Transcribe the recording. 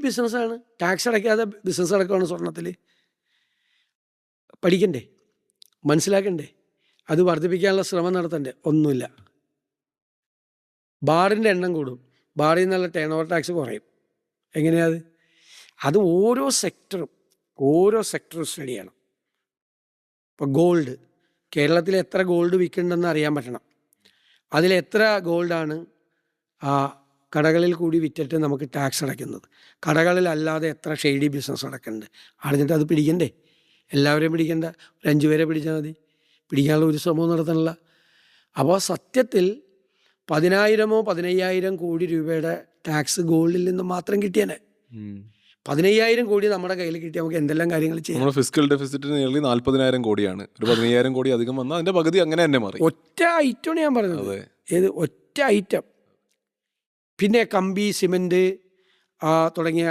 ബിസിനസ്സാണ്. Tax അടയ്ക്കാതെ business നടക്കുകയാണ് സ്വർണ്ണത്തിൽ. പഠിക്കണ്ടേ? മനസ്സിലാക്കണ്ടേ? അത് വർദ്ധിപ്പിക്കാനുള്ള ശ്രമം നടത്തണ്ടേ? ഒന്നുമില്ല. ബാറിൻ്റെ എണ്ണം കൂടും, ബാറിൽ നിന്നുള്ള ടേൺ ഓവർ ടാക്സ് കുറയും. എങ്ങനെയാത്? അത് ഓരോ സെക്ടറും സ്റ്റഡി ചെയ്യണം. ഇപ്പോൾ ഗോൾഡ്, കേരളത്തിൽ എത്ര ഗോൾഡ് വിൽക്കുന്നുണ്ടെന്ന് അറിയാൻ പറ്റണം. അതിലെത്ര ഗോൾഡാണ് കടകളിൽ കൂടി വിറ്റിട്ട് നമുക്ക് ടാക്സ് അടയ്ക്കുന്നത്, കടകളിലല്ലാതെ എത്ര ഷെയ്ഡി ബിസിനസ് നടക്കുന്നുണ്ട് അറിഞ്ഞിട്ട് അത് പിടിക്കണ്ടേ? എല്ലാവരെയും പിടിക്കണ്ട, ഒരു 5 പേരെ പിടിച്ചാൽ മതി. പിടിക്കാനുള്ള ഒരു ശ്രമവും നടത്തണില്ല. അപ്പോൾ സത്യത്തിൽ 10,000 15,000 കോടി രൂപയുടെ ടാക്സ് ഗോൾഡിൽ നിന്ന് മാത്രം കിട്ടിയേനെ. 15,000 കോടി നമ്മുടെ കയ്യിൽ കിട്ടിയാൽ നമുക്ക് എന്തെല്ലാം കാര്യങ്ങൾ ചെയ്യാം. നമ്മുടെ ഫിസ്ക്കൽ ഡെഫിസിറ്റ് 40,000 കോടിയാണ്. ഒരു 15,000 കോടി അധികം വന്നാൽ അതിന്റെ പകുതി അങ്ങനെ തന്നെ മാറി. ഒറ്റ ഐറ്റമാണ് ഞാൻ പറഞ്ഞത്. ഏത് ഒറ്റ ഐറ്റം. പിന്നെ കമ്പി, സിമെൻറ്റ് തുടങ്ങിയ